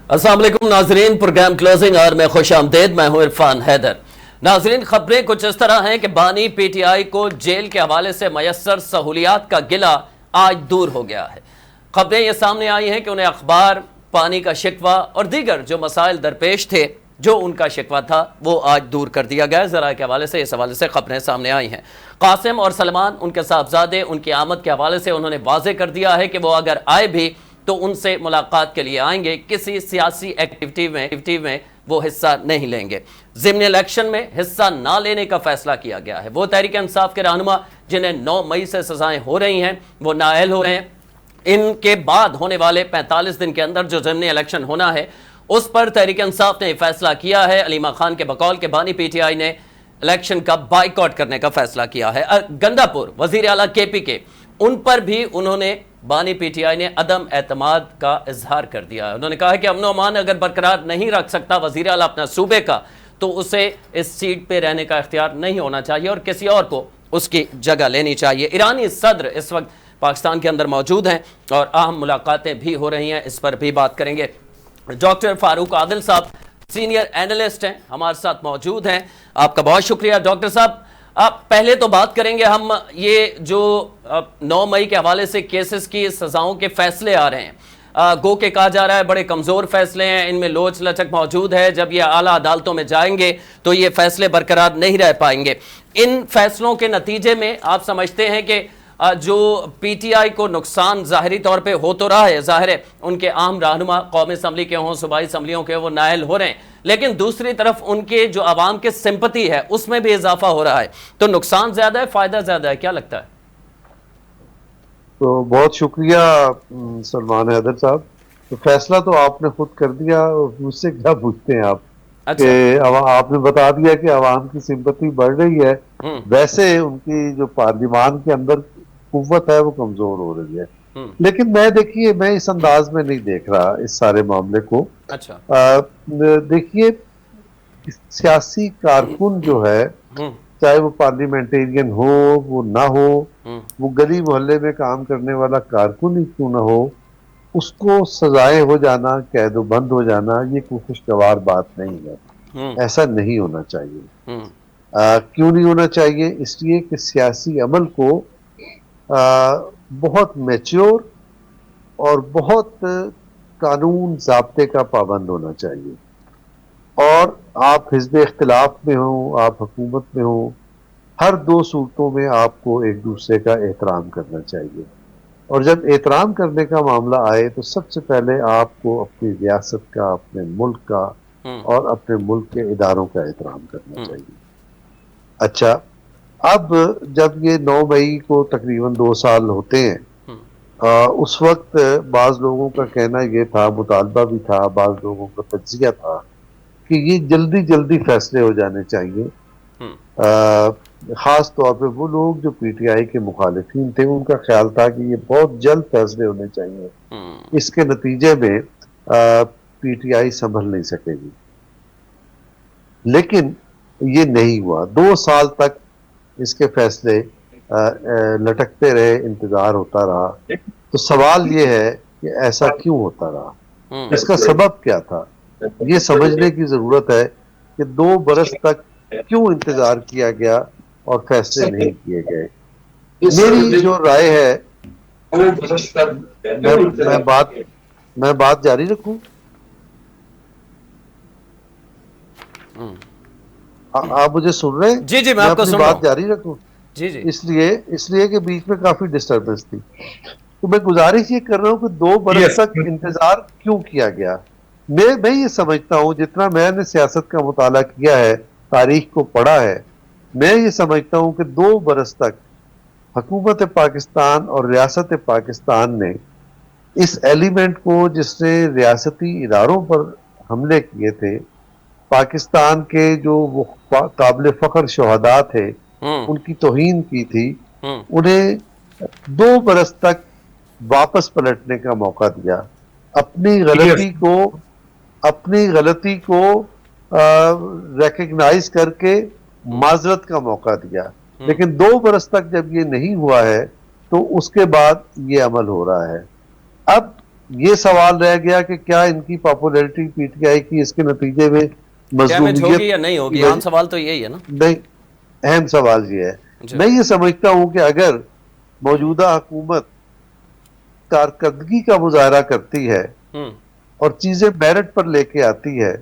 अस्सलाम वालेकुम नाजरीन, प्रोग्राम क्लोजिंग आवर में खुश आमदेद। मैं हूं इरफान हैदर। नाजरीन, खबरें कुछ इस तरह हैं कि बानी पीटीआई को जेल के हवाले से मयसर सहूलियात का गिला आज दूर हो गया है। खबरें ये सामने आई हैं कि उन्हें अखबार, पानी का शिकवा और दीगर जो मसाइल दरपेश थे, जो उनका शिकवा था, वो आज दूर कर दिया गया। ज़रा के हवाले से इस हवाले से खबरें सामने आई हैं। कासिम और सलमान, उनके साहबजादे, उनकी आमद के हवाले से उन्होंने वाजे कर दिया है कि वो अगर आए भी तो उनसे मुलाकात के लिए आएंगे, किसी सियासी एक्टिविटी में वो हिस्सा नहीं लेंगे। ज़िम्नी इलेक्शन में हिस्सा ना लेने का फैसला किया गया है। वो तहरीक इंसाफ के रहनुमा जिन्हें 9 मई से सजाएं हो रही हैं, वो नाअहल हो रहे हैं। इनके बाद होने वाले 45 दिन के अंदर जो ज़िम्नी इलेक्शन होना है, उस पर तहरीक इंसाफ ने फैसला किया है। अलीमा खान के बकौल के बानी पीटीआई ने इलेक्शन का बाइकआउट करने का फैसला किया है। गंदापुर वजीर आला केपी के, उन पर भी उन्होंने बानी पीटीआई ने अदम एतमाद का इजहार कर दिया है। उन्होंने कहा कि अमन अमान अगर बरकरार नहीं रख सकता वजीर आला अपना सूबे का, तो उसे इस सीट पे रहने का इख्तियार नहीं होना चाहिए और किसी और को उसकी जगह लेनी चाहिए। ईरानी सदर इस वक्त पाकिस्तान के अंदर मौजूद हैं और अहम मुलाकातें भी हो रही हैं, इस पर भी बात करेंगे। डॉक्टर फारूक आदिल साहब सीनियर एनालिस्ट हैं, हमारे साथ मौजूद हैं। आपका बहुत शुक्रिया डॉक्टर साहब। आप पहले तो बात करेंगे हम ये जो 9 मई के हवाले से केसेस की सजाओं के फैसले आ रहे हैं, गो के कहा जा रहा है बड़े कमज़ोर फैसले हैं, इनमें लोच लचक मौजूद है। जब ये आला अदालतों में जाएंगे तो ये फैसले बरकरार नहीं रह पाएंगे। इन फैसलों के नतीजे में आप समझते हैं कि जो पीटीआई को नुकसान ज़ाहरी तौर पे हो तो रहा है, ज़ाहिर है उनके अहम रहनुमा कौमी असम्बली के हों, सूबाई असम्बलियों के, वो नाअहल हो रहे हैं, लेकिन दूसरी तरफ उनके जो आवाम की सिंपति है उसमें भी इजाफा हो रहा है। तो नुकसान ज्यादा है, फायदा ज्यादा है, क्या लगता है? तो बहुत शुक्रिया सलमान हैदर साहब। तो फैसला तो आपने खुद कर दिया, मुझसे क्या पूछते हैं आप? अच्छा। आपने बता दिया कि आवाम की सिंपति बढ़ रही है, वैसे उनकी जो पार्लियामान के अंदर कुव्वत है वो कमजोर हो रही है। लेकिन देखिए मैं इस अंदाज में नहीं देख रहा इस सारे मामले को। अच्छा। देखिए, सियासी कारकुन जो है, चाहे वो पार्लियामेंटेरियन हो, वो ना हो, वो गली मोहल्ले में काम करने वाला कारकुन ही क्यों ना हो, उसको सजाए हो जाना, कैदोबंद हो जाना, ये कोई खुशगवार बात नहीं है। ऐसा नहीं होना चाहिए। क्यों नहीं होना चाहिए? इसलिए कि सियासी अमल को बहुत मैच्योर और बहुत कानून ज़ाब्ते का पाबंद होना चाहिए। और आप हिज़्ब इख्तिलाफ में हो, आप हुकूमत में हो, हर 2 सूरतों में आपको एक दूसरे का एहतराम करना चाहिए। और जब एहतराम करने का मामला आए तो सबसे पहले आपको अपनी रियासत का, अपने मुल्क का और अपने मुल्क के इदारों का एहतराम करना चाहिए। अच्छा, अब जब ये 9 मई को तकरीबन 2 साल होते हैं, उस वक्त बाज़ लोगों का कहना ये था, मुतालबा भी था, बाज़ लोगों का तज्जिया था कि ये जल्दी जल्दी फैसले हो जाने चाहिए। ख़ास तौर पे वो लोग जो पीटीआई के मुखालिफिन थे, उनका ख्याल था कि ये बहुत जल्द फैसले होने चाहिए, इसके नतीजे में पीटीआई संभल नहीं सकेगी। लेकिन ये नहीं हुआ। 2 साल तक इसके फैसले लटकते रहे, इंतजार होता रहा। तो सवाल ये है कि ऐसा क्यों होता रहा, इसका सबब क्या था? ये समझने की जरूरत है कि 2 बरस तक क्यों इंतजार किया गया और फैसले नहीं किए गए। मेरी जो राय है, मैं बात जारी रखूं? आप मुझे सुन रहे हैं? जी जी, मैं आपको अपनी सुन रहा बात हूं। जारी रखूं? जी जी। इसलिए कि बीच में काफी डिस्टर्बेंस थी। तो मैं गुजारिश ये कर रहा हूं कि 2 बरस तक इंतजार क्यों किया गया। मैं ये समझता हूं, जितना मैंने सियासत का मुताला किया है, तारीख को पढ़ा है, मैं ये समझता हूं कि 2 बरस तक हुकूमत पाकिस्तान और रियासत पाकिस्तान ने इस एलिमेंट को, जिसने रियासती इदारों पर हमले किए थे, पाकिस्तान के जो वो काबिल फख्र शहदा थे, उनकी तौहीन की थी, उन्हें 2 बरस तक वापस पलटने का मौका दिया, अपनी गलती को रिकग्नाइज करके माजरत का मौका दिया। लेकिन 2 बरस तक जब ये नहीं हुआ है तो उसके बाद ये अमल हो रहा है। अब ये सवाल रह गया कि क्या इनकी पॉपुलैरिटी पीटीआई की इसके नतीजे में डैमेज होगी मजलूमियत या नहीं होगी, आम सवाल तो यही है ना। नहीं, अहम सवाल ये है। जी। मैं ये समझता हूं कि अगर मौजूदा हुकूमत कारकर्दगी का मुजाहरा करती है हम्म। और चीजें मेरिट पर लेके आती है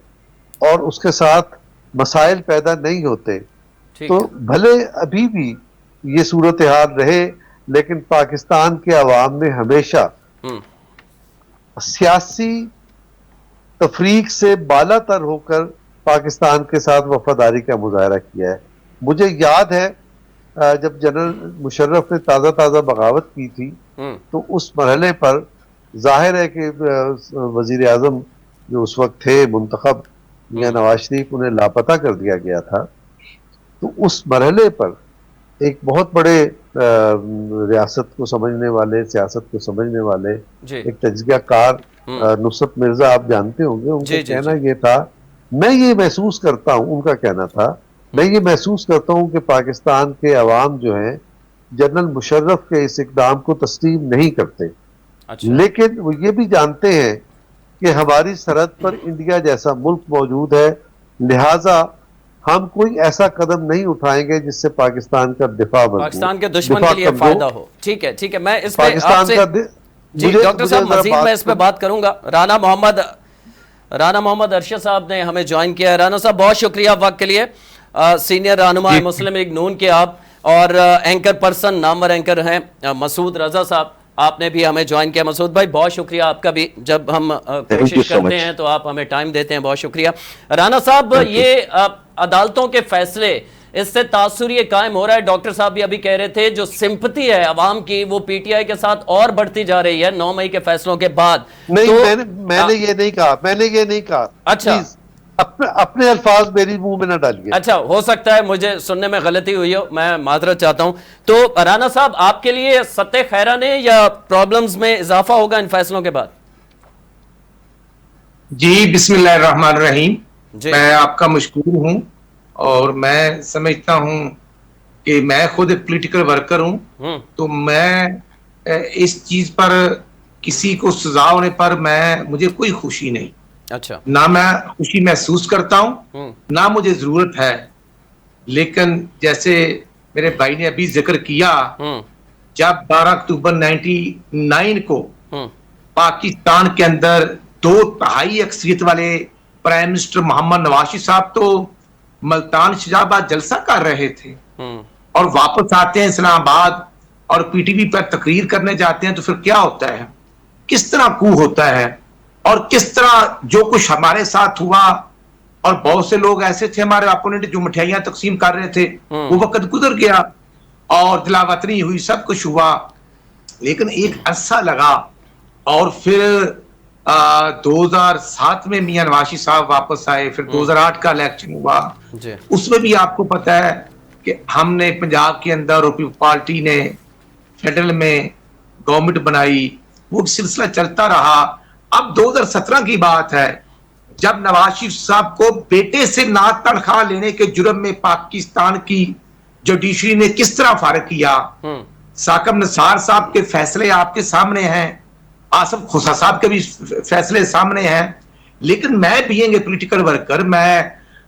और उसके साथ मसाइल पैदा नहीं होते, ठीक तो है। भले अभी भी ये सूरत हाल रहे, लेकिन पाकिस्तान के अवाम ने हमेशा हम्म। सियासी तफरीक से बालातर होकर पाकिस्तान के साथ वफादारी का मुजाहरा किया है। मुझे याद है जब जनरल मुशर्रफ ने ताज़ा ताज़ा बगावत की थी, हम्म। तो उस मरहले पर जाहिर है कि वजीर आजम जो उस वक्त थे मुंतखब मियां नवाज शरीफ, उन्हें लापता कर दिया गया था। तो उस मरहले पर एक बहुत बड़े रियासत को समझने वाले, सियासत को समझने वाले जी। एक तजज़ियाकार नुसरत मिर्जा, आप जानते होंगे, उनका जी जी कहना जी। ये था, मैं ये महसूस करता हूं, उनका कहना था, मैं ये महसूस करता हूं कि पाकिस्तान के अवाम जो हैं जनरल मुशर्रफ के इस इकदाम को तस्लीम नहीं करते, अच्छा। लेकिन वो ये भी जानते हैं कि हमारी सरहद पर इंडिया जैसा मुल्क मौजूद है, लिहाजा हम कोई ऐसा कदम नहीं उठाएंगे जिससे पाकिस्तान का पाकिस्तान के दुश्मन के लिए कमजोर फायदा हो। ठीक है, ठीक है, मैं इस पे पाकिस्तान आपसे का जी डॉक्टर साहब मजीद मैं इस पे बात करूंगा। राना मोहम्मद अरशद साहब ने हमें ज्वाइन किया है। राना साहब, बहुत शुक्रिया वक्त के लिए। सीनियर रहनुमा मुस्लिम लीग नून के आप, और एंकर पर्सन, नामवर एंकर हैं मसूद रजा साहब, आपने भी हमें ज्वाइन किया। मसूद भाई, बहुत शुक्रिया आपका भी, जब हम कोशिश करते हैं तो आप हमें टाइम देते हैं, बहुत शुक्रिया। राना साहब, ये अदालतों के फैसले, इससे तासुर ये कायम हो रहा है, डॉक्टर साहब भी अभी कह रहे थे, जो सिंपति है अवाम की वो पीटीआई के साथ और बढ़ती जा रही है 9 मई के फैसलों के बाद। नहीं, तो मैंने ये नहीं कहा, मैंने ये नहीं कहा। अच्छा, अपने अल्फाज मेरी मुंह में ना डालिए। अच्छा, हो सकता है मुझे सुनने में गलती हुई हो, मैं माजरत चाहता हूं। तो राना साहब, आपके लिए सत्ते खैराने या प्रॉब्लम्स में इजाफा होगा इन फैसलों के बाद? जी, बिस्मिल्लाहिर्रहमानिर्रहीम। मैं आपका मशकूर हूं, और मैं समझता हूं कि मैं खुद एक पॉलिटिकल वर्कर हूं, तो मैं इस चीज पर किसी को सजा होने पर मुझे कोई खुशी नहीं। अच्छा। ना मैं खुशी महसूस करता हूं, ना मुझे जरूरत है। लेकिन जैसे मेरे भाई ने अभी जिक्र किया, जब 12 अक्टूबर 1999 को पाकिस्तान के अंदर 2/3 अक्सरियत वाले प्राइम मिनिस्टर मोहम्मद नवाज साहब तो मुल्तान शजाबाद जलसा कर रहे थे, और वापस आते हैं इस्लामाबाद और पीटीवी पर तकरीर करने जाते हैं, तो फिर क्या होता है, किस तरह कू होता है, और किस तरह जो कुछ हमारे साथ हुआ, और बहुत से लोग ऐसे थे हमारे अपोनेंट जो मिठाइयां तकसीम कर रहे थे, वो वक्त गुजर गया और दिलावतनी हुई, सब कुछ हुआ, लेकिन एक अरसा लगा, और फिर 2007 में मियां नवाज साहब वापस आए, फिर 2008 का इलेक्शन हुआ, उसमें भी आपको पता है कि हमने पंजाब के अंदर पीपल पार्टी ने फेडरल में गवर्नमेंट बनाई, वो सिलसिला चलता रहा। अब 2017 की बात है, जब नवाज शरीफ साहब को बेटे से ना तनख्वाह लेने के जुर्म में पाकिस्तान की जुडिशरी ने किस तरह फारिग किया, साकिब निसार साहब के फैसले आपके सामने हैं, आसिफ खुसा साहब के भी फैसले सामने हैं। लेकिन मैं भी एक पॉलिटिकल वर्कर, मैं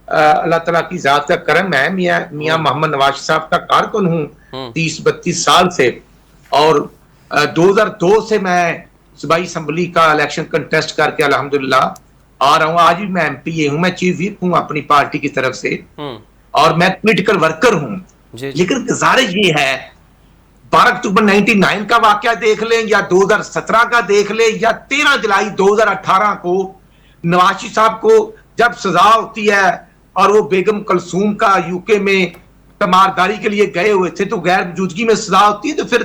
अल्लाह ताला की जात का करम है, मियां मोहम्मद नवाज साहब का कारकुन हूं 30-32 साल से, और 2002 से मैं सूबाई असम्बली का इलेक्शन कंटेस्ट करके अल्हम्दुलिल्लाह आ रहा हूं। आज भी मैं एमपी हूं, मैं चीफ व्हिप हूं अपनी पार्टी की तरफ से, और मैं पॉलिटिकल वर्कर हूं। लेकिन गुजारिश ये है, 12 अक्टूबर 1999 का वाकया देख लें, या 2017 का देख लें, या 13 जुलाई 2018 को नवाज शरीफ साहब को जब सजा होती है और वो बेगम कलसूम का यूके में तमारदारी के लिए गए हुए थे, तो गैर मौजूदगी में सजा होती है, तो फिर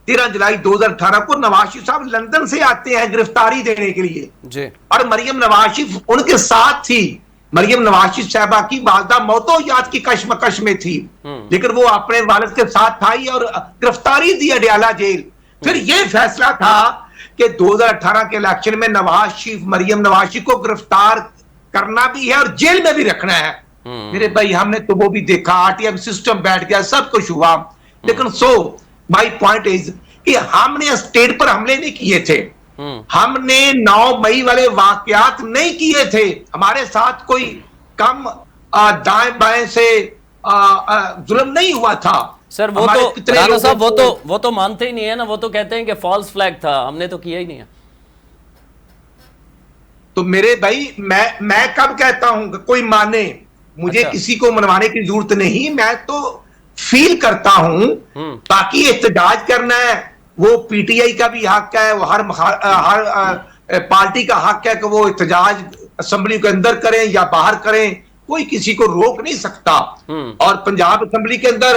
13 जुलाई 2018 को नवाज शरीफ साहब लंदन से आते हैं गिरफ्तारी देने के लिए, और मरियम नवाज शरीफ उनके साथ थी। मरियम नवाज शरीफ साहबा की वालदा मौतो याद की कशमकश में थी, लेकिन वो अपने वालिद के साथ आई और गिरफ्तारी दी अडयाला जेल। फिर यह फैसला था कि 2018 के इलेक्शन में नवाज शरीफ, मरियम नवाज शरीफ को गिरफ्तार करना भी है और जेल में भी रखना है। मेरे भाई, हमने तो वो भी देखा, आरटीएम सिस्टम बैठ गया, सब कुछ हुआ, लेकिन माय पॉइंट इज कि हमने स्टेट पर हमले नहीं किए थे, हमने 9 मई वाले वाकयात नहीं किए थे, हमारे साथ कोई कम दाएं बाएं से जुल्म नहीं हुआ था। सर वो तो राणा साहब वो तो मानते ही नहीं है ना, वो तो कहते हैं कि फॉल्स फ्लैग था, हमने तो किया ही नहीं है। तो मेरे भाई मैं कब कहता हूं कि कोई माने, मुझे किसी को मनवाने की जरूरत नहीं, मैं तो फील करता हूं। बाकी एहतजाज करना है वो पीटीआई का भी हक है, वो हर पार्टी का हक है कि वो एहतजाज असेंबली के अंदर करें या बाहर करें, कोई किसी को रोक नहीं सकता। और पंजाब असेंबली के अंदर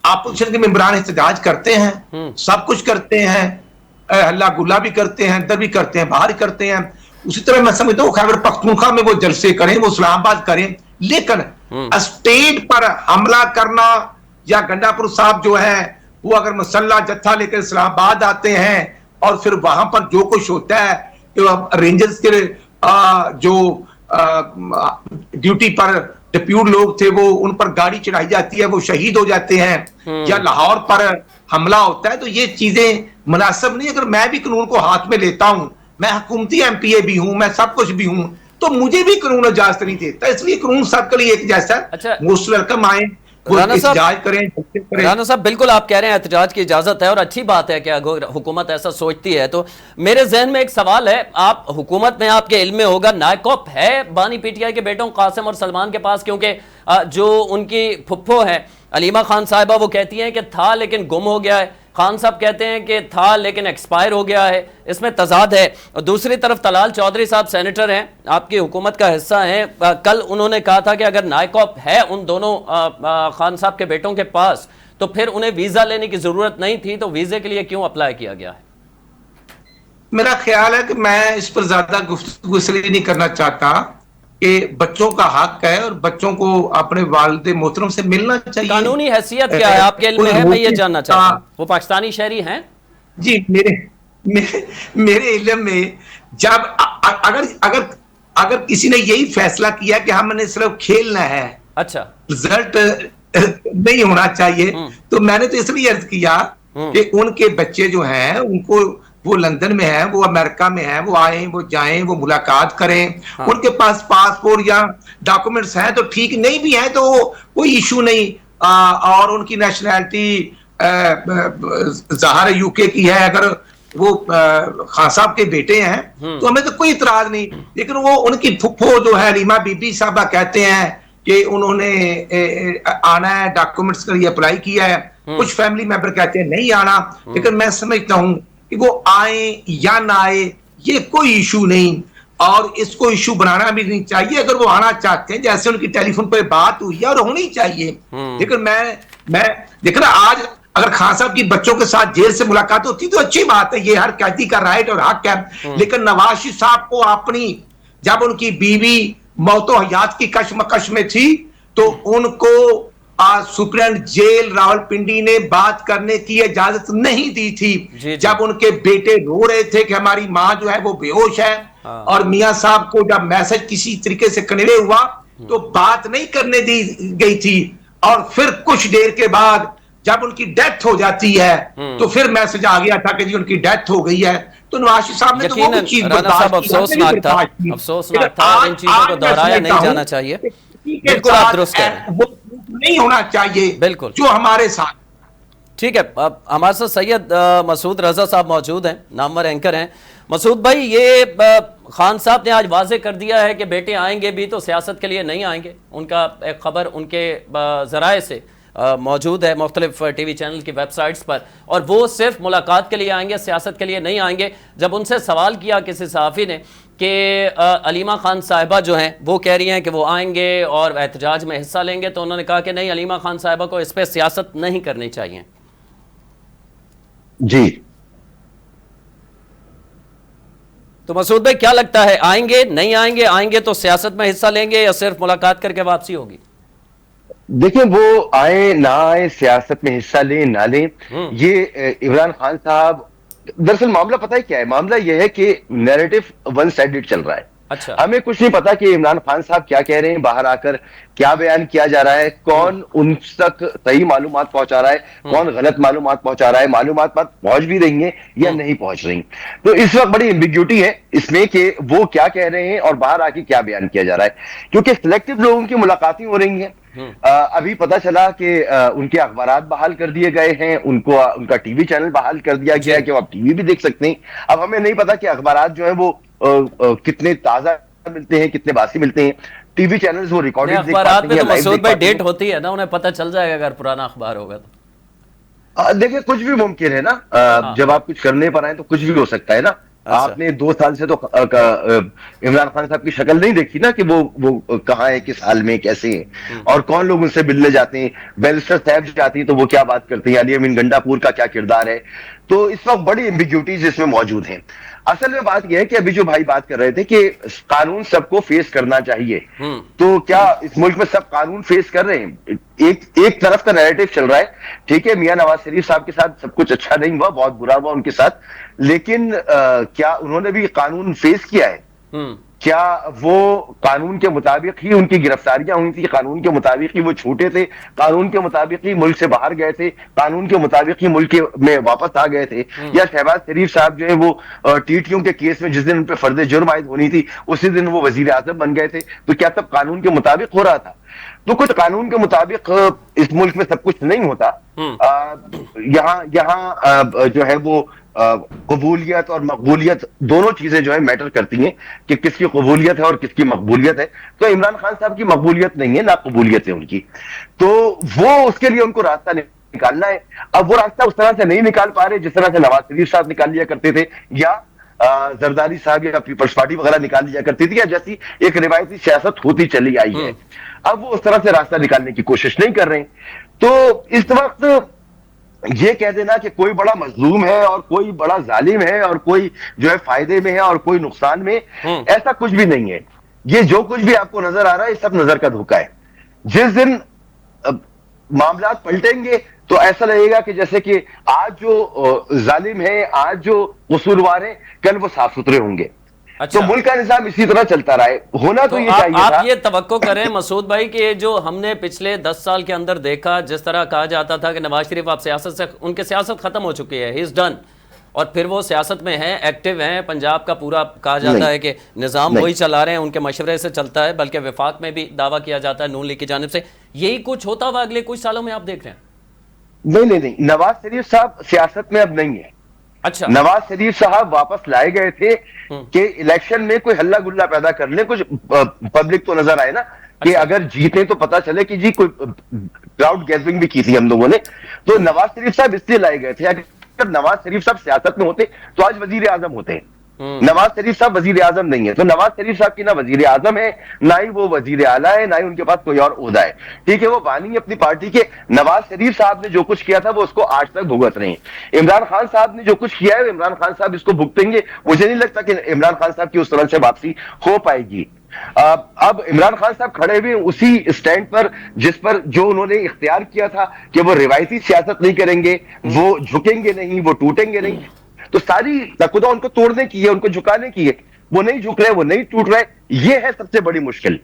अपोजिशन के मेंबरान एहतजाज करते हैं, सब कुछ करते हैं, हल्ला गुल्ला भी करते हैं, अंदर भी करते हैं, बाहर करते हैं। उसी तरह मैं समझता हूँ खैबर पख्तूनख्वा में वो जलसे करें, वो इस्लामाबाद करें, लेकिन स्टेट पर हमला करना, या गंडापुर साहब जो है वो अगर मसल्ला जत्था लेकर इस्लामाबाद आते हैं और फिर वहां पर जो कुछ होता है, रेंजर्स के जो ड्यूटी पर डिप्यूट लोग थे वो उन पर गाड़ी चढ़ाई जाती है, वो शहीद हो जाते हैं, या लाहौर पर हमला होता है, तो ये चीजें मुनासिब नहीं। अगर मैं भी कानून को हाथ में लेता हूं, मैं हुकूमती एमपीए भी हूं, मैं सब कुछ भी हूं, तो मुझे भी कानून इजाजत नहीं देता। इसलिए कानून सबके लिए एक जैसा। अच्छा, मोस्ट वेलकम आए, राणा साहब बिल्कुल आप कह रहे हैं एहतजाज की इजाजत है और अच्छी बात है कि अगर हुकूमत ऐसा सोचती है। तो मेरे जहन में एक सवाल है, आप हुकूमत में आपके इल्म में होगा नायकॉप है बानी पीटीआई के बेटों कासिम और सलमान के पास, क्योंकि जो उनकी फुप्पो है अलीमा खान साहिबा वो कहती हैं कि था लेकिन गुम हो गया है, खान साहब कहते हैं कि था लेकिन एक्सपायर हो गया है, इसमें तजाद है। और दूसरी तरफ तलाल चौधरी साहब सेनेटर हैं, आपकी हुकूमत का हिस्सा हैं, कल उन्होंने कहा था कि अगर नायकॉप है उन दोनों खान साहब के बेटों के पास तो फिर उन्हें वीजा लेने की जरूरत नहीं थी, तो वीजे के लिए क्यों अप्लाई किया गया है? मेरा ख्याल है कि मैं इस पर ज्यादा गुफ्तगू इसलिए नहीं करना चाहता कि बच्चों का हक है और बच्चों को अपने वालिद मोहतरम से मिलना चाहिए। कानूनी हैसियत क्या है आपके इल्म में है, मैं ये जानना चाहता हूं। वो पाकिस्तानी शहरी हैं? जी, मेरे इल्म में जब अगर किसी ने यही फैसला किया कि हमने सिर्फ खेलना है, अच्छा रिजल्ट नहीं होना चाहिए, तो मैंने तो इसलिए अर्ज किया कि उनके बच्चे जो हैं उनको, वो लंदन में है, वो अमेरिका में है, वो आए, वो जाएं, वो मुलाकात करें। हाँ। उनके पास पासपोर्ट या डॉक्यूमेंट्स हैं तो ठीक, नहीं भी है तो कोई इशू नहीं। और उनकी नेशनैलिटी ज़ाहिर यूके की है, अगर वो खान साहब के बेटे हैं तो हमें तो कोई इतराज नहीं। लेकिन वो उनकी फुफ्फो जो है रीमा बीबी साहबा कहते हैं कि उन्होंने आना है, डॉक्यूमेंट्स के लिए अप्लाई किया है, कुछ फैमिली मेंबर कहते हैं नहीं आना। लेकिन मैं समझता हूं कि वो आए या ना आए ये कोई इशू नहीं, और इसको इशू बनाना भी नहीं चाहिए। अगर वो आना चाहते हैं, जैसे उनकी टेलीफोन पर बात हुई है और होनी चाहिए। लेकिन मैं देख रहा, आज अगर खान साहब की बच्चों के साथ जेल से मुलाकात होती तो अच्छी बात है, ये हर कैदी का राइट और हक है। लेकिन नवाज शरीफ साहब को अपनी, जब उनकी बीवी मौतो हयात की कशमकश में थी तो उनको सुप्रीडेंट जेल रावलपिंडी ने बात करने की इजाजत नहीं दी थी। जब उनके बेटे रो रहे थे कि हमारी मां जो है वो बेहोश है, और मियां साहब को जब मैसेज किसी तरीके से कन्वे हुआ तो बात नहीं करने दी गई थी। और फिर कुछ देर के बाद जब उनकी डेथ हो जाती है तो फिर मैसेज आ गया था कि जी उनकी डेथ हो गई है। तो नवाज शरीफ साहब ने तो वो चीज अफसोसनाक था, इन चीजों को दोहराया नहीं जाना चाहिए। बिल्कुल आप दुरुस्त कह रहे हैं, नहीं होना चाहिए बिल्कुल जो हमारे साथ। ठीक है, अब हमारे साथ सैयद मसूद रजा साहब मौजूद हैं, नामवर एंकर हैं। मसूद भाई, ये खान साहब ने आज वाजे कर दिया है कि बेटे आएंगे भी तो सियासत के लिए नहीं आएंगे। उनका एक खबर उनके जराए से मौजूद है मुख्तलिफ टीवी चैनल की वेबसाइट्स पर, और वो सिर्फ मुलाकात के लिए आएंगे, सियासत के लिए नहीं आएंगे। जब उनसे सवाल किया किसी सहाफ़ी ने कि अलीमा खान साहिबा जो हैं वो कह रही हैं कि वो आएंगे और एहतजाज में हिस्सा लेंगे, तो उन्होंने कहा कि नहीं, अलीमा खान साहिबा को इस पर सियासत नहीं करनी चाहिए। जी, तो मसूद भाई क्या लगता है, आएंगे नहीं आएंगे? आएंगे तो सियासत में हिस्सा लेंगे या सिर्फ मुलाकात करके वापसी होगी? देखिए, वो आए ना आए, सियासत में हिस्सा लें ना लें, ये इमरान खान साहब, दरअसल मामला पता है क्या है? मामला यह है कि नैरेटिव वन साइडेड चल रहा है। अच्छा। हमें कुछ नहीं पता कि इमरान खान साहब क्या कह रहे हैं, बाहर आकर क्या बयान किया जा रहा है, कौन उन तक सही मालूमात पहुंचा रहा है, कौन गलत मालूमात पहुंचा रहा है, मालूमात पहुंच भी रही हैं या नहीं पहुंच रही। तो इस वक्त बड़ी एम्बिग्यूटी है इसमें कि वो क्या कह रहे हैं और बाहर आके क्या बयान किया जा रहा है, क्योंकि सिलेक्टिव लोगों की मुलाकातें हो रही हैं। अभी पता चला कि उनके अखबारात बहाल कर दिए गए हैं, उनका टीवी चैनल बहाल कर दिया गया है कि आप टीवी भी देख सकते हैं। अब हमें नहीं पता कि अखबारात जो है वो कितने ताजा मिलते हैं, कितने बासी मिलते हैं। टीवी चैनल्स वो रिकॉर्डेड देख अखबारात पाते में हैं, तो लाइव मसूद देख भाई पाते हैं। डेट होती है ना, उन्हें पता चल जाएगा अगर पुराना अखबार होगा तो। देखिए कुछ भी मुमकिन है ना, जब आप कुछ करने पर आए तो कुछ भी हो सकता है ना। अच्छा। आपने 2 साल से तो इमरान खान साहब की शक्ल नहीं देखी ना कि वो कहाँ है, किस हाल में, कैसे हैं और कौन लोग उनसे मिलने जाते हैं। बैरिस्टर साहब जाती हैं तो वो क्या बात करते हैं, अली अमीन गंडापुर का क्या किरदार है। तो इस वक्त बड़ी एम्बिग्यूटीज इसमें मौजूद हैं। असल में बात यह है कि अभी जो भाई बात कर रहे थे कि कानून सबको फेस करना चाहिए, तो क्या इस मुल्क में सब कानून फेस कर रहे हैं? एक तरफ का नैरेटिव चल रहा है, ठीक है, मियां नवाज शरीफ साहब के साथ सब कुछ अच्छा नहीं हुआ, बहुत बुरा हुआ उनके साथ, लेकिन क्या उन्होंने भी कानून फेस किया है? क्या वो कानून के मुताबिक ही उनकी गिरफ्तारियां हुई थी, कानून के मुताबिक ही वो छूटे थे, कानून के मुताबिक ही मुल्क से बाहर गए थे, कानून के मुताबिक ही मुल्क में वापस आ गए थे? या शहबाज शरीफ साहब जो है वो टीटीओ के केस में जिस दिन उन पर फर्द जुर्म आयद होनी थी उसी दिन वो वजीर आजम बन गए थे? तो क्या तब कानून के मुताबिक हो रहा था? तो कुछ कानून के मुताबिक इस मुल्क में सब कुछ नहीं होता। यहाँ जो है वो कबूलियत और मकबूलियत दोनों चीजें जो है मैटर करती हैं कि किसकी कबूलियत है और किसकी मकबूलियत है। तो इमरान खान साहब की मकबूलियत नहीं है, ना कबूलियत है उनकी, तो वो उसके लिए उनको रास्ता निकालना है। अब वो रास्ता उस तरह से नहीं निकाल पा रहे जिस तरह से नवाज शरीफ साहब निकाल लिया करते थे, या जरदारी साहब या पीपल्स पार्टी वगैरह निकाल लिया करती थी, या जैसी एक रिवायती सियासत होती चली आई है। अब वो उस तरह से रास्ता निकालने की कोशिश नहीं कर रहे। तो इस वक्त ये कह देना कि कोई बड़ा मजलूम है और कोई बड़ा जालिम है और कोई जो है फायदे में है और कोई नुकसान में, ऐसा कुछ भी नहीं है। ये जो कुछ भी आपको नजर आ रहा है सब नजर का धोखा है। जिस दिन मामला पलटेंगे तो ऐसा लगेगा कि जैसे कि आज जो जालिम है, आज जो कसूरवार है, कल वो साफ सुथरे होंगे। अच्छा। तो मुल्क का निजाम इसी तरह चलता रहा है, होना तो ये चाहिए था। आप ये तवक्को करें मसूद भाई कि जो हमने पिछले 10 साल के अंदर देखा, जिस तरह कहा जाता था कि नवाज शरीफ आप सियासत से, उनके सियासत खत्म हो चुकी है, ही इज डन, और फिर वो सियासत में हैं, एक्टिव हैं, पंजाब का पूरा कहा जाता है कि निज़ाम वही चला रहे हैं, उनके मशवरे से चलता है, बल्कि वफाक में भी दावा किया जाता है नून लीग की जानिब से। यही कुछ होता हुआ अगले कुछ सालों में आप देख रहे हैं? नहीं, नवाज शरीफ साहब सियासत में अब नहीं है। अच्छा। नवाज शरीफ साहब वापस लाए गए थे कि इलेक्शन में कोई हल्ला गुल्ला पैदा कर ले, कुछ पब्लिक तो नजर आए ना कि अच्छा। अगर जीते तो पता चले कि जी कोई क्राउड गैदरिंग भी की थी हम लोगों ने। तो नवाज शरीफ साहब इसलिए लाए गए थे। अगर नवाज शरीफ साहब सियासत में होते तो आज वजीर आजम होते हैं। नवाज शरीफ साहब वजीर आजम नहीं है, तो नवाज शरीफ साहब की ना वजीर आजम है, ना ही वो वजीर आला है, ना ही उनके पास कोई और ओहदा है। ठीक है, वो बानी अपनी पार्टी के। नवाज शरीफ साहब ने जो कुछ किया था वो उसको आज तक भुगत रहे हैं। इमरान खान साहब ने जो कुछ किया है इमरान खान साहब इसको भुगतेंगे। मुझे नहीं लगता कि इमरान खान साहब की उस तरह से वापसी हो पाएगी। अब इमरान खान साहब खड़े हुए उसी स्टैंड पर जिस पर जो उन्होंने इख्तियार किया था कि वो रिवायती सियासत नहीं करेंगे, वो झुकेंगे नहीं, वो टूटेंगे नहीं। तो सारी तकुदा उनको तोड़ने की है, उनको झुकाने की है। वो नहीं झुक रहे, वो नहीं टूट रहे, ये है सबसे बड़ी मुश्किल।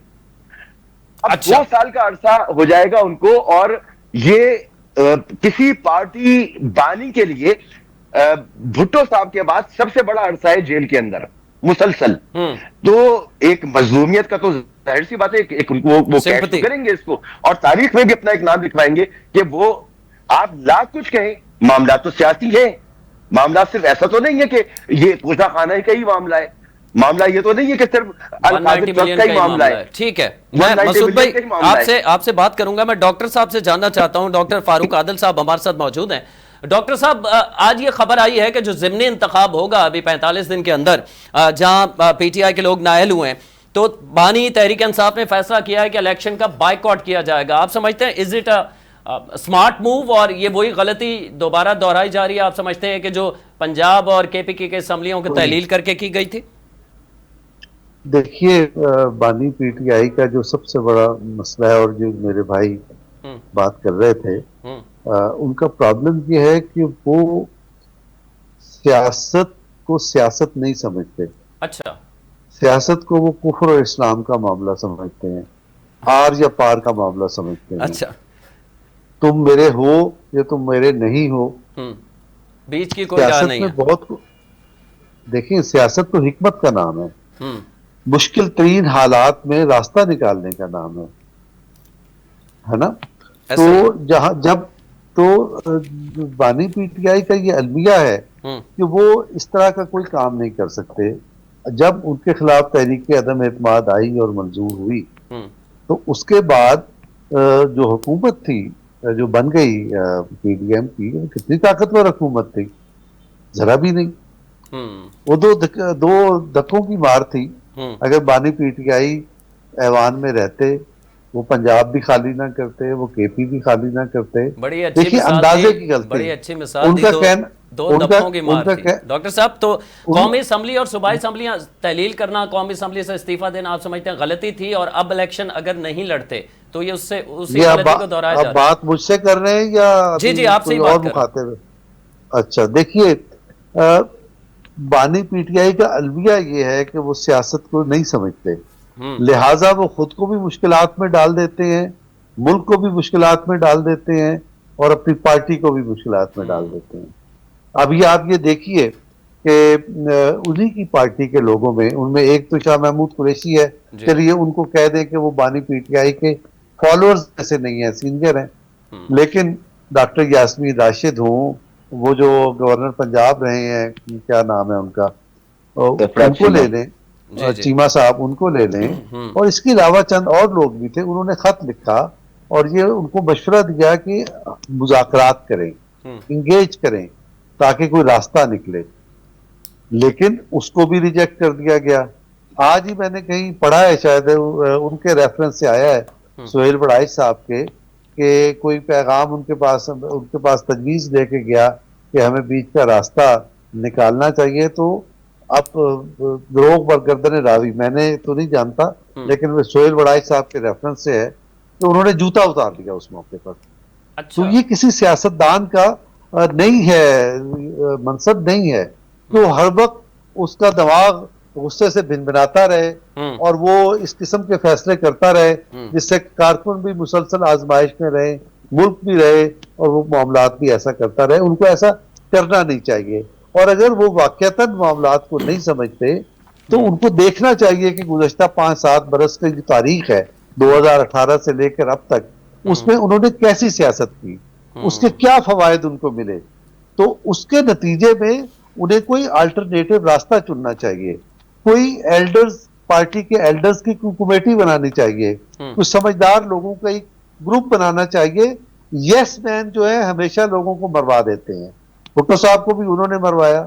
अब अच्छा। 2 साल का अरसा हो जाएगा उनको, और ये किसी पार्टी बानी के लिए भुट्टो साहब के बाद सबसे बड़ा अरसा है जेल के अंदर मुसलसल। तो एक मजलूमियत का तो जाहिर सी बात है, वो कैश करेंगे इसको, और तारीख में भी अपना एक नाम लिखवाएंगे कि वो, आप लाख कुछ कहें, मामला तो सियासी है। मामला सिर्फ ऐसा तो नहीं है कि ये पूजा खाना का ही मामला है, मामला ये तो नहीं है कि सिर्फ 190 मिलियन का ही मामला है। ठीक है, मैं मसूद भाई आपसे बात करूंगा। मैं डॉक्टर साहब से जानना चाहता हूं, डॉक्टर फारूक आदिल साहब हमारे साथ मौजूद हैं। डॉक्टर साहब, आज ये खबर आई है कि जो ज़िमनी इंतखाब होगा अभी 45 दिन के अंदर, जहां पीटीआई के लोग नायल हुए हैं, तो बानी तहरीक इंसाफ ने फैसला किया है कि इलेक्शन का बायकॉट किया जाएगा। आप समझते हैं इज इट स्मार्ट मूव, और ये वही गलती दोबारा दोहराई जा रही है? आप समझते हैं कि जो पंजाब और केपीके के असम्बलियों की तहलील करके की गई थी? देखिए, बानी पीटीआई का जो सबसे बड़ा मसला है, और जो मेरे भाई बात कर रहे थे, उनका प्रॉब्लम ये है कि वो सियासत को सियासत नहीं समझते। अच्छा। सियासत को वो कुफ्र और इस्लाम का मामला समझते हैं, आर या पार का मामला समझते हैं। अच्छा, तुम मेरे हो या तुम मेरे नहीं हो, बीच की कोई राह सियासत नहीं में है। बहुत, देखिए सियासत तो हिकमत का नाम है, हम्म, मुश्किल तरीन हालात में रास्ता निकालने का नाम है ना। ऐसा ही। तो जहां जब तो बानी पीटीआई का ये अलमिया है कि वो इस तरह का कोई काम नहीं कर सकते। जब उनके खिलाफ तहरीक अदम एतमाद आई और मंजूर हुई, तो उसके बाद जो हुकूमत थी, जो बन गई पीडीएम की, वो कितनी ताकतवर हुकूमत थी, जरा भी नहीं। वो दो धक्कों की मार थी। अगर बानी पीटीआई ऐवान में रहते, वो पंजाब भी खाली ना करते, वो केपी भी खाली ना करते। बड़ी अच्छी देखिए मिसाल अंदाजे दी, की गलती, बड़ी अच्छी मिसाल उनका दी। कहना, दो दफों की मार थी डॉक्टर साहब। तो कौमी असम्बली और सूबाई असम्बलियां तहलील करना, कौमी असम्बली से इस्तीफा देना, आप समझते हैं गलती थी? और अब इलेक्शन अगर नहीं लड़ते तो ये उससे उसी गलती को दोहराया जा रहा है। बात मुझसे कर रहे हैं या जी जी आपसे ही कोई और बात कर मुखातिब है? अच्छा, देखिए बानी पीटीआई का अलविया ये है कि वो सियासत को नहीं समझते, लिहाजा वो खुद को भी मुश्किलात में डाल देते हैं, मुल्क को भी मुश्किलात में डाल देते हैं, और अपनी पार्टी को भी मुश्किलात में डाल देते हैं। अभी आप ये देखिए कि उन्हीं की पार्टी के लोगों में, उनमें एक तो शाह महमूद कुरैशी है, चलिए उनको कह दें कि वो बानी पीटीआई के फॉलोअर्स ऐसे नहीं है, सीनियर हैं, लेकिन डॉक्टर यास्मीन राशिद हों, वो जो गवर्नर पंजाब रहे हैं, क्या नाम है उनका, उनको ले लें, चीमा साहब उनको ले लें, और इसके अलावा चंद और लोग भी थे। उन्होंने खत लिखा और ये उनको मशवरा दिया कि मुज़ाकरात करें, इंगेज करें, ताकि कोई रास्ता निकले, लेकिन उसको भी रिजेक्ट कर दिया गया। आज ही मैंने कहीं पढ़ा है, शायद उनके रेफरेंस से आया है, सुहेल बड़ाइच साहब के, कि कोई पैगाम उनके पास तजवीज़ लेके गया कि हमें बीच का रास्ता निकालना चाहिए। तो अब द्रोह पर गर्दन रावी, मैंने तो नहीं जानता, लेकिन वो सुहेल बड़ाइच साहब के रेफरेंस से है, तो उन्होंने जूता उतार लिया उस मौके पर। अच्छा। तो ये किसी सियासतदान का नहीं है, मनसब नहीं है, तो हर वक्त उसका दिमाग गुस्से से भिनभिनाता रहे और वो इस किस्म के फैसले करता रहे, जिससे कारकुन भी मुसलसल आजमाइश में रहे, मुल्क भी रहे, और वो मामलात भी ऐसा करता रहे। उनको ऐसा करना नहीं चाहिए, और अगर वो वाकयातन मामलात को नहीं समझते तो उनको देखना चाहिए कि गुज़श्ता 5-7 बरस की जो तारीख है 2018 से लेकर अब तक, उसमें उन्होंने कैसी सियासत की, उसके क्या फवायद उनको मिले, तो उसके नतीजे में उन्हें कोई अल्टरनेटिव रास्ता चुनना चाहिए। कोई एल्डर्स, पार्टी के एल्डर्स की कमेटी बनानी चाहिए, कुछ समझदार लोगों का एक ग्रुप बनाना चाहिए। यस मैन जो है हमेशा लोगों को मरवा देते हैं, भुट्टो साहब को भी उन्होंने मरवाया।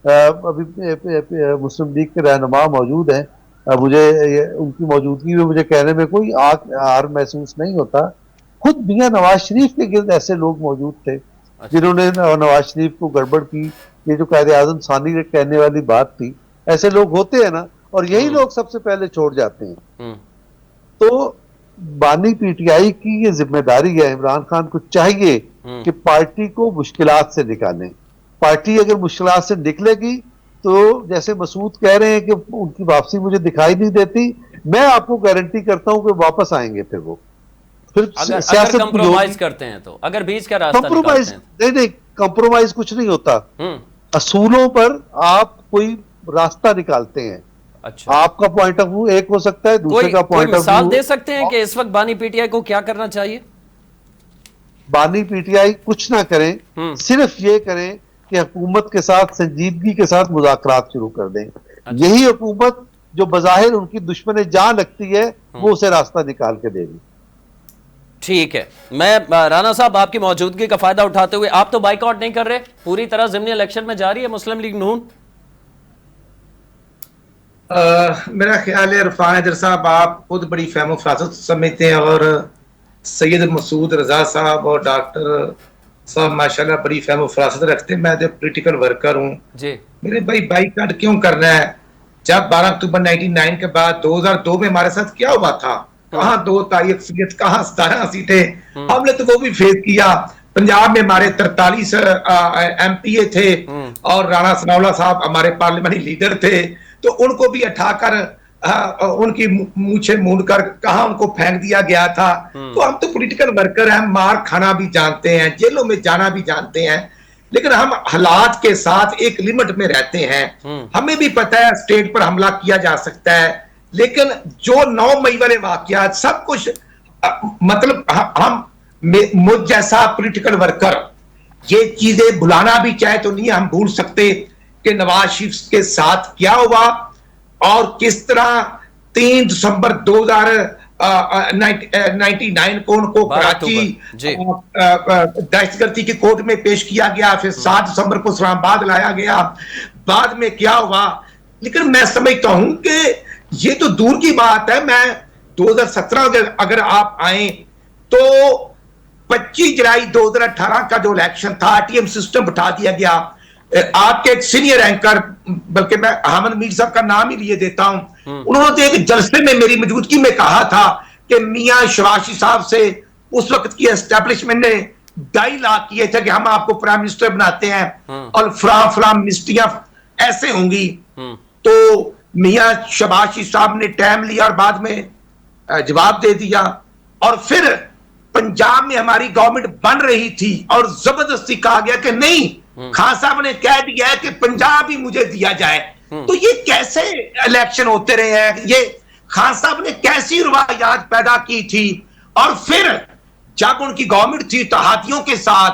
अभी मुस्लिम लीग के रहनुमा मौजूद हैं, मुझे उनकी मौजूदगी में मुझे कहने में कोई आर महसूस नहीं होता। खुद मियां नवाज शरीफ के गिर्द ऐसे लोग मौजूद थे जिन्होंने नवाज शरीफ को गड़बड़ की। ये जो कायदे आजम सानी के कहने वाली बात थी, ऐसे लोग होते हैं ना, और यही लोग सबसे पहले छोड़ जाते हैं। तो बानी पीटीआई की ये जिम्मेदारी है, इमरान खान को चाहिए कि पार्टी को मुश्किलात से निकालें। पार्टी अगर मुश्किलात से निकलेगी तो जैसे मसूद कह रहे हैं कि उनकी वापसी मुझे दिखाई नहीं देती, मैं आपको गारंटी करता हूं कि वापस आएंगे। फिर वो अगर कंप्रोमाइज करते हैं तो, अगर बीच का रास्ता कंप्रोमाइज नहीं, कंप्रोमाइज कुछ नहीं होता। असूलों पर आप कोई रास्ता निकालते हैं। अच्छा, आपका पॉइंट ऑफ व्यू एक हो सकता है, दूसरे का पॉइंट ऑफ व्यू। मिसाल दे सकते हैं कि इस वक्त बानी पीटीआई को क्या करना चाहिए? बानी पीटीआई कुछ ना करें, सिर्फ ये करें कि हुकूमत के साथ संजीदगी के साथ मुज़ाकरात शुरू कर दें। अच्छा। यही हुकूमत जो बज़ाहिर उनकी दुश्मन जान लगती है, वो उसे रास्ता निकाल के देगी। ठीक है, मैं राना साहब आपकी मौजूदगी का फायदा उठाते हुए, आप तो बाइकआउट नहीं कर रहे, पूरी तरह ज़िमनी इलेक्शन में जारी है मुस्लिम लीग नून? मेरा ख्याल है इरफान हैदर साहब, आप खुद बड़ी फहम फरासत समझते हैं, और सैयद मसूद रजा साहब और डॉक्टर साहब माशाल्लाह बड़ी फहम फरासत रखते हैं। मैं तो पॉलिटिकल वर्कर हूँ जी। मेरे भाई बाइकआउट क्यों करना है? जब 12 अक्टूबर 1999 के बाद 2002 में हमारे साथ क्या हुआ था, कहाँ 2 तारीख अक्सरियत, कहाँ 17 सीटें, हमने तो वो भी फेस किया। पंजाब में हमारे 43 MPA थे और राणा सनाउल्लाह साहब हमारे पार्लियामेंट्री लीडर थे। तो उनको भी उठाकर उनकी मूछे मूंदकर कहां उनको फेंक दिया गया था। तो हम तो पॉलिटिकल वर्कर हैं, मार खाना भी जानते हैं, जेलों में जाना भी जानते हैं, लेकिन हम हालात के साथ एक लिमिट में रहते हैं। हमें भी पता है स्टेट पर हमला किया जा सकता है, लेकिन जो 9 मई वाले वाकयात सब कुछ मतलब हम मुझ जैसा पॉलिटिकल वर्कर ये चीजें भुलाना भी चाहे तो नहीं हम भूल सकते कि नवाज शरीफ के साथ क्या हुआ और किस तरह 3 दिसंबर 1999 को उनको कराची दहशतगर्दी की कोर्ट में पेश किया गया, फिर 7 दिसंबर को इस्लामाबाद लाया गया, बाद में क्या हुआ। लेकिन मैं समझता हूं कि ये तो दूर की बात है। मैं 2017 अगर आप आए तो 25 जुलाई 2018 का जो इलेक्शन था, ATM सिस्टम बिठा दिया गया। आपके एक सीनियर एंकर, बल्कि मैं अहमद मीर साहब का नाम ही लिए देता हूं, उन्होंने एक जलसे में मेरी मौजूदगी में कहा था कि मियां शबाशी साहब से उस वक्त की एस्टेब्लिशमेंट ने 2.5 लाख किए थे कि हम आपको प्राइम मिनिस्टर बनाते हैं और फलां मिनिस्ट्रियां ऐसे होंगी। तो मियां शबाशी साहब ने टाइम लिया और बाद में जवाब दे दिया, और फिर पंजाब में हमारी गवर्नमेंट बन रही थी और जबरदस्ती कहा गया कि नहीं, खान साहब ने कह दिया है कि पंजाब ही मुझे दिया जाए। तो ये कैसे इलेक्शन होते रहे हैं, ये खान साहब ने कैसी रवायात पैदा की थी। और फिर जब उनकी गवर्नमेंट थी इत्तेहादियों के साथ,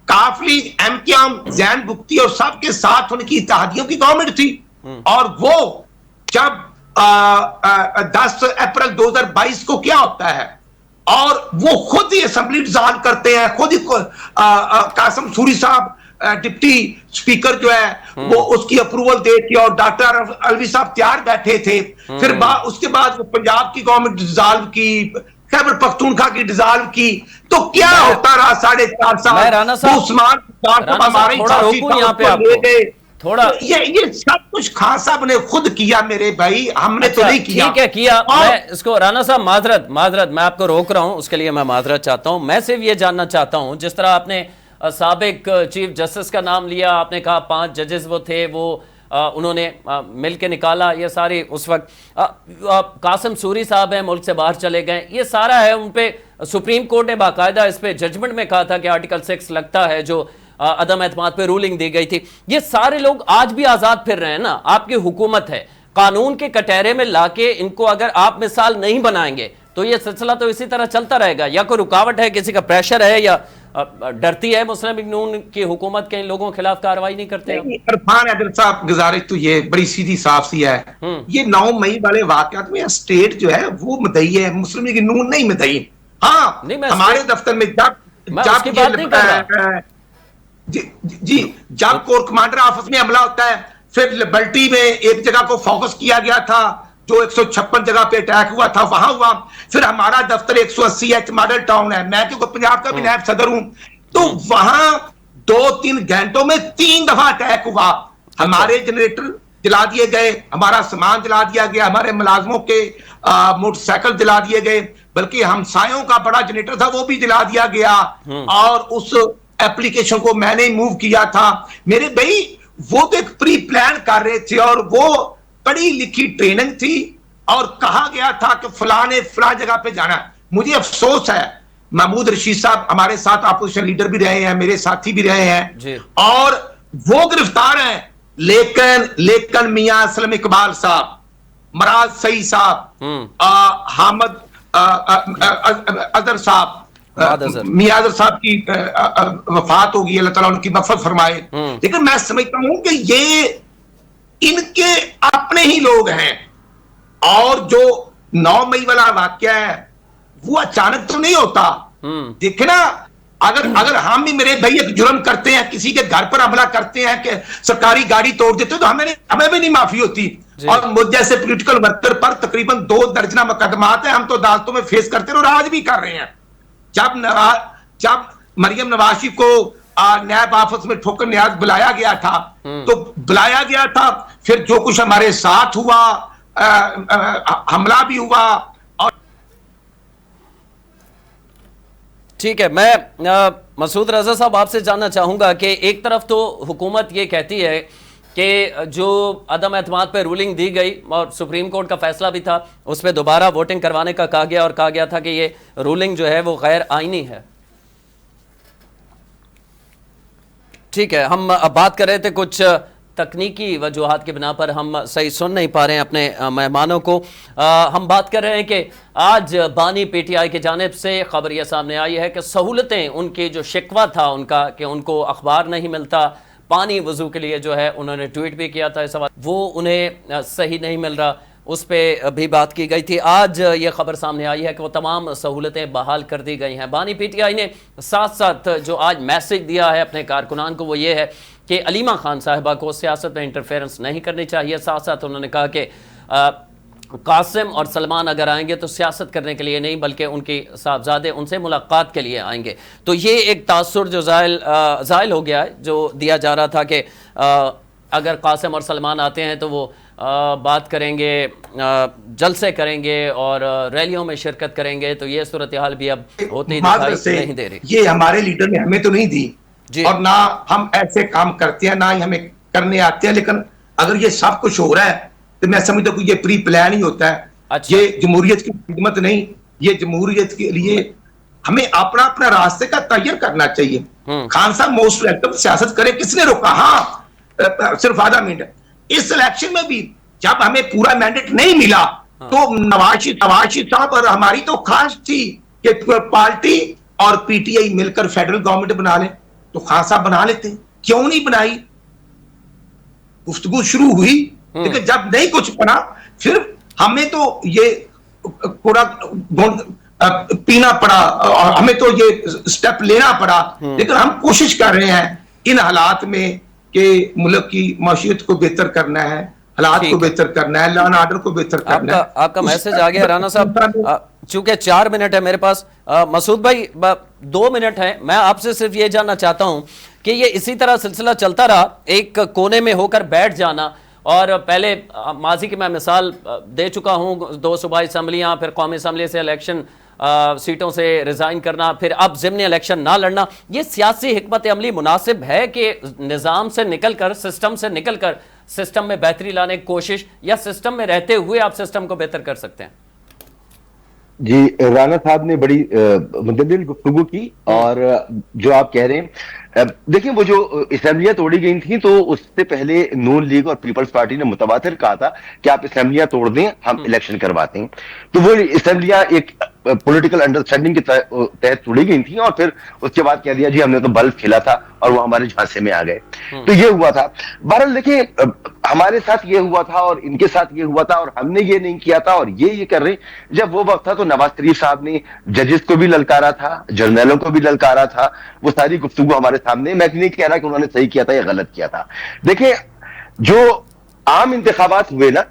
काफली, एमक्याम, जैन बुख्ती और सबके साथ उनकी इत्तेहादियों की गवर्नमेंट थी, और वो जब 10 अप्रैल 2022 को क्या होता है, और वो खुद ही असेंबली डिसॉल्व करते हैं, खुद ही कासिम सूरी साहब डिप्टी स्पीकर जो है वो उसकी अप्रूवल दे के, और डॉक्टर अलवी साहब तैयार बैठे थे। फिर उसके बाद वो पंजाब की गवर्नमेंट डिसॉल्व की, खैबर पख्तूनख्वा की डिसॉल्व की। तो क्या होता रहा 4.5 साल थोड़ा ये सब कुछ खान साहब ने खुद किया मेरे भाई, हमने तो नहीं किया। ठीक है, किया। मैं इसको राणा साहब माजरत मैं आपको रोक रहा हूं, उसके लिए मैं माजरत चाहता हूं। मैं सिर्फ ये जानना चाहता हूं, जिस तरह आपने साबिक चीफ जस्टिस का नाम लिया, आपने कहा 5 जजेस वो थे, वो उन्होंने मिल के निकाला, ये सारी उस वक्त कासिम सूरी साहब हैं, मुल्क से बाहर चले गए, ये सारा है उन पे सुप्रीम कोर्ट ने बाकायदा इस पे जजमेंट में कहा था कि आर्टिकल 6 लगता है, जो अदम एतमाद पे रूलिंग दी गई थी। ये सारे लोग आज भी आजाद फिर रहे हैं ना। आपकी हुकूमत है, कानून के कटहरे में लाके इनको अगर आप मिसाल नहीं बनाएंगे तो ये सिलसिला तो इसी तरह चलता रहेगा। या कोई रुकावट है, किसी का प्रेशर है, या डरती है मुस्लिम लीग नून की हुकूमत के इन लोगों के खिलाफ कार्रवाई नहीं करते? इरफान हैदर साहब, गुजारिश तो ये बड़ी सीधी साफ सी है, ये 9 मई वाले वाकयात में स्टेट जो है वो मुद्दई है, मुस्लिम लीग नून नहीं मुद्दई। हाँ, हमारे दफ्तर में जब कोर कमांडर ऑफिस में हमला होता है, फिर लिबर्टी में एक जगह को फोकस किया गया था, जो 156 जगह पे अटैक हुआ था, वहां हुआ। फिर हमारा दफ्तर 180 मॉडल टाउन है, मैं क्योंकि पंजाब का भी नायब सदर हूं, तो वहां 2-3 घंटों में 3 दफा अटैक हुआ। हमारे जनरेटर जला दिए गए, हमारा सामान जला दिया गया, हमारे मुलाजमों के मोटरसाइकिल जला दिए गए, बल्कि हमसायों का बड़ा जनरेटर था वो भी जला दिया गया, और उस एप्लीकेशन को मैंने ही मूव किया था। मेरे भाई वो तो एक प्री प्लान कर रहे थे, और वो पढ़ी लिखी ट्रेनिंग थी, और कहा गया था कि फलाने फला जगह पे जाना। मुझे अफसोस है, महमूद रशीद साहब हमारे साथ अपोजिशन लीडर भी रहे हैं, मेरे साथी भी रहे हैं, और वो गिरफ्तार हैं, लेकिन मियां असलम इकबाल साहब, मराज सई साहब, हामिद अजहर साहब, मियां अजहर साहब की वफात होगी, अल्लाह ताला उनकी मग़फ़िरत फरमाए। लेकिन मैं समझता हूं कि ये इनके अपने ही लोग हैं, और जो 9 मई वाला वाकया है वो अचानक तो नहीं होता। देखना, अगर हम भी, मेरे भाई, एक जुर्म करते हैं, किसी के घर पर हमला करते हैं, कि सरकारी गाड़ी तोड़ देते हैं, तो हमें भी नहीं माफी होती। और मुझ जैसे पॉलिटिकल वर्कर पर तकरीबन 2 दर्जन मुकदमात हैं, हम तो अदालतों में फेस करते हैं और आज भी कर रहे हैं। जब मरियम नवाज को न्याय ऑफिस में ठोकर न्याज बुलाया गया था, तो बुलाया गया था, फिर जो कुछ हमारे साथ हुआ, हमला भी हुआ। और ठीक है, मैं मसूद रजा साहब आपसे जानना चाहूंगा कि एक तरफ तो हुकूमत ये कहती है कि जो अदम एतमाद पे रूलिंग दी गई और सुप्रीम कोर्ट का फैसला भी था, उस पर दोबारा वोटिंग करवाने का कहा गया और कहा गया था कि ये रूलिंग जो है वो गैर आईनी है। ठीक है, हम अब बात कर रहे थे कुछ तकनीकी वजूहात की बिना पर हम सही सुन नहीं पा रहे हैं अपने मेहमानों को। हम बात कर रहे हैं कि आज बानी पीटीआई की जानिब से खबर यह सामने आई है कि सहूलतें, उनकी जो शिकवा था उनका कि उनको अखबार नहीं मिलता, पानी वजू के लिए जो है उन्होंने ट्वीट भी किया था इस सवाल, वो उन्हें सही नहीं मिल रहा, उस पर भी बात की गई थी। आज ये खबर सामने आई है कि वो तमाम सहूलतें बहाल कर दी गई हैं। बानी पीटीआई ने साथ साथ जो आज मैसेज दिया है अपने कारकुनान को वो ये है कि अलीमा खान साहिबा को सियासत में इंटरफेरेंस नहीं करनी चाहिए। साथ साथ उन्होंने कहा कि कासिम और सलमान अगर आएंगे तो सियासत करने के लिए नहीं बल्कि उनकी साहबजादे उनसे मुलाकात के लिए आएंगे। तो ये एक तासुर जो ज़ायल हो गया है, जो दिया जा रहा था कि अगर कासिम और सलमान आते हैं तो वो बात करेंगे, जलसे करेंगे और रैलियों में शिरकत करेंगे। तो ये सूरत हाल भी अब होती दिखाई नहीं दे रही। ये हमारे लीडर ने हमें तो नहीं दी और ना हम ऐसे काम करते हैं, ना ही हमें करने आते हैं, लेकिन अगर ये सब कुछ हो रहा है तो मैं समझता हूँ ये प्री प्लान ही होता है। अच्छा। ये जमहूरियत की खिदमत नहीं, ये जमहूरियत के लिए हमें अपना अपना रास्ते का तैयार करना चाहिए। खान साहब मोस्ट वेलकम, सियासत करे, किसने रोका? हाँ, सिर्फ आधा मिनट। इस इलेक्शन में भी जब हमें पूरा मैंडेट नहीं मिला तो नवाज साहब और हमारी तो खास थी कि पार्टी और पीटीआई मिलकर फेडरल गवर्नमेंट बना ले, तो खान साहब बना लेते, क्यों नहीं बनाई? गुफ्तगू शुरू हुई, लेकिन जब नहीं कुछ बना फिर हमें तो ये पूरा पीना पड़ा और हमें तो ये स्टेप लेना पड़ा। लेकिन हम कोशिश कर रहे हैं इन हालात में कि मुल्क की माशियत को बेहतर करना है, हालात को बेहतर करना है, लॉ एंड ऑर्डर को बेहतर करना है। आपका मैसेज आ गया राना साहब। चूंकि 4 मिनट है मेरे पास, मसूद भाई 2 मिनट है, मैं आपसे सिर्फ ये जानना चाहता हूं कि ये इसी तरह सिलसिला चलता रहा, एक कोने में होकर बैठ जाना, और पहले माजी की मैं मिसाल दे चुका हूं, 2 सूबाई असम्बलियां, फिर कौमी असम्बली से इलेक्शन सीटों से रिजाइन करना, फिर अब ज़िमनी इलेक्शन ना लड़ना, ये सियासी हिकमत अमली मुनासिब है कि निज़ाम से निकलकर, सिस्टम से निकलकर सिस्टम में बेहतरी लाने की कोशिश, या सिस्टम में रहते हुए आप सिस्टम को बेहतर कर सकते हैं? जी, राना साहब ने बड़ी मुतदिल गुफ्तगू की, और जो आप कह रहे हैं, देखिए वो जो असेंबलियां तोड़ी गई थी तो उससे पहले नून लीग और पीपल्स पार्टी ने मुतवातिर कहा था कि आप असेंबलियां तोड़ दें, हम इलेक्शन करवाते हैं। तो वो असेंबलियां एक पॉलिटिकल अंडरस्टैंडिंग के तहत तोड़ी गई थी, और फिर उसके बाद कह दिया जी हमने तो बल्ब खेला था और वो हमारे झांसे में आ गए। तो ये हुआ था। बहरहाल देखिए, हमारे साथ ये हुआ था और इनके साथ ये हुआ था, और हमने ये नहीं किया था और ये कर रहे। जब वो वक्त था तो नवाज शरीफ साहब ने जजेस को भी ललकारा था, जर्नलों को भी ललकारा था, वो सारी गुफ्तगू हमारे सामने। मैं नहीं कह रहा कि उन्होंने सही किया था या गलत किया था। देखिए, जो आम इंतखाबात हुए ना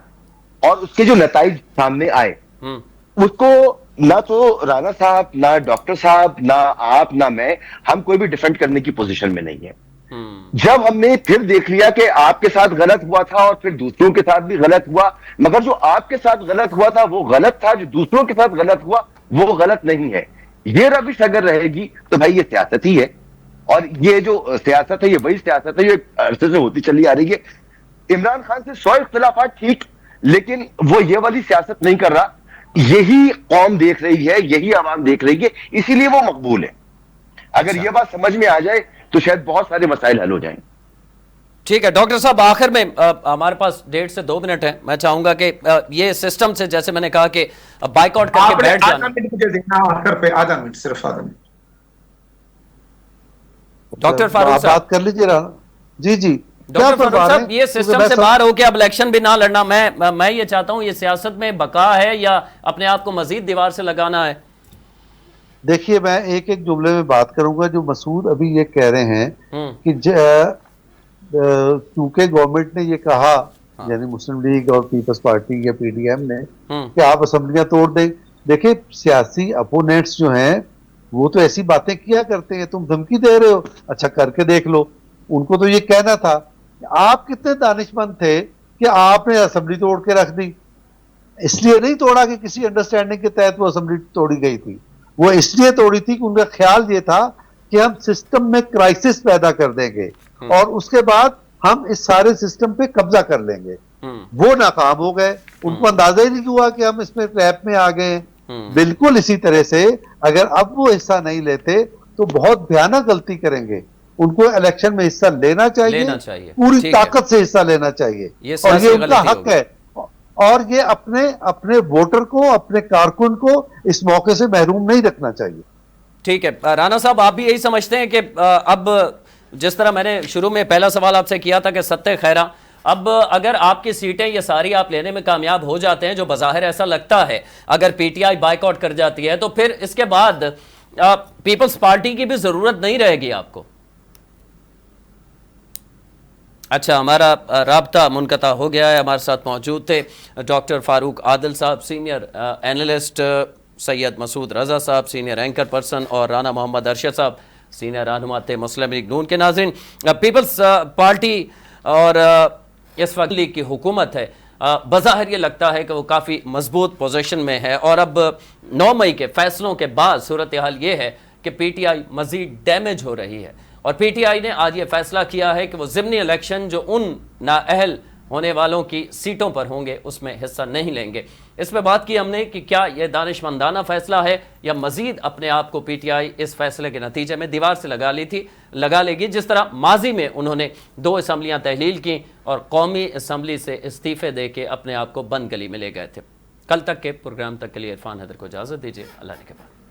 और उसके जो नताइज सामने आए, उसको ना तो राना साहब, ना डॉक्टर साहब, ना आप, ना मैं, हम कोई भी डिफेंड करने की पोजीशन में नहीं है। जब हमने फिर देख लिया कि आपके साथ गलत हुआ था और फिर दूसरों के साथ भी गलत हुआ, मगर जो आपके साथ गलत हुआ था वो गलत था, जो दूसरों के साथ गलत हुआ वो गलत नहीं है, ये रविश अगर रहेगी तो भाई ये सियासत ही है। और ये जो सियासत है ये वही सियासत है जो अरसे से होती चली आ रही है। इमरान खान से 100 इख्तिलाफात ठीक, लेकिन वो ये वाली सियासत नहीं कर रहा। यही कौम देख रही है, यही आवाम देख रही है, इसीलिए वो मकबूल है। अगर ये बात समझ में आ जाए तो शायद बहुत सारे मसाइल हल हो जाएंगे। ठीक है डॉक्टर साहब, आखिर में हमारे पास 1.5 से 2 मिनट है। मैं चाहूंगा कि ये सिस्टम से, जैसे मैंने कहा कि बाइकआउट करके बैठ जाना। आधा मिनट, सिर्फ आधा मिनट। डॉक्टर फारूक साहब बात कर लीजिए। जी डॉक्टर फारूक साहब, ये सिस्टम से बाहर होकर अब इलेक्शन भी ना लड़ना, मैं ये चाहता हूं, ये सियासत में बका है या अपने आप को मजीद दीवार से लगाना है? देखिए, मैं एक एक जुमले में बात करूंगा। जो मसूद अभी ये कह रहे हैं कि क्योंकि गवर्नमेंट ने ये कहा, यानी मुस्लिम लीग और पीपल्स पार्टी या पीडीएम ने, कि आप असेंबलियां तोड़ दें। देखिए, सियासी अपोनेंट्स जो हैं वो तो ऐसी बातें किया करते हैं। तुम धमकी दे रहे हो, अच्छा करके देख लो। उनको तो ये कहना था, आप कितने दानिशमंद थे कि आपने असेंबली तोड़ के रख दी। इसलिए नहीं तोड़ा कि किसी अंडरस्टैंडिंग के तहत वो असेंबली तोड़ी गई थी, वो इसलिए तोड़ी थी कि उनका ख्याल ये था कि हम सिस्टम में क्राइसिस पैदा कर देंगे और उसके बाद हम इस सारे सिस्टम पे कब्जा कर लेंगे। वो नाकाम हो गए, उनको अंदाजा ही नहीं हुआ कि हम इसमें ट्रैप में आ गए। बिल्कुल इसी तरह से अगर अब वो हिस्सा नहीं लेते तो बहुत भयानक गलती करेंगे। उनको इलेक्शन में हिस्सा लेना चाहिए। पूरी ताकत से हिस्सा लेना चाहिए और ये उनका हक है। और ये अपने अपने वोटर को, अपने कारकुन को इस मौके से महरूम नहीं रखना चाहिए। ठीक है राणा साहब, आप भी यही समझते हैं कि अब जिस तरह मैंने शुरू में पहला सवाल आपसे किया था कि सत्ते खैरा, अब अगर आपकी सीटें ये सारी आप लेने में कामयाब हो जाते हैं, जो बज़ाहिर ऐसा लगता है, अगर पीटीआई बाइकआउट कर जाती है तो फिर इसके बाद पीपल्स पार्टी की भी जरूरत नहीं रहेगी आपको? अच्छा, हमारा राब्ता मुनक़ता हो गया है। हमारे साथ मौजूद थे डॉक्टर फारूक आदिल साहब, सीनियर एनालिस्ट, सैयद मसूद रजा साहब, सीनियर एंकर पर्सन, और राना मोहम्मद अरशद साहब, सीनियर रहनुमा थे मुस्लिम लीग नून के। नाज़रीन, पीपल्स पार्टी और इस वक्त लीग की हुकूमत है, बज़ाहिर ये लगता है कि वो काफ़ी मजबूत पोजीशन में है, और अब 9 मई के फैसलों के बाद सूरत हाल ये है कि पीटीआई मज़ीद डैमेज हो रही है। और पीटीआई ने आज ये फैसला किया है कि वो ज़िमनी इलेक्शन जो उन नाअहल होने वालों की सीटों पर होंगे उसमें हिस्सा नहीं लेंगे। इस पर बात की हमने कि क्या यह दानिशमंदाना फैसला है या मजीद अपने आप को पीटीआई इस फैसले के नतीजे में दीवार से लगा लेगी, जिस तरह माजी में उन्होंने 2 असम्बलियाँ तहलील की और कौमी असम्बली से इस्तीफे दे के अपने आप को बंद गली में ले गए थे। कल तक के प्रोग्राम तक के लिए इरफान हैदर को इजाज़त दीजिए। अल्लाह ने के बाद।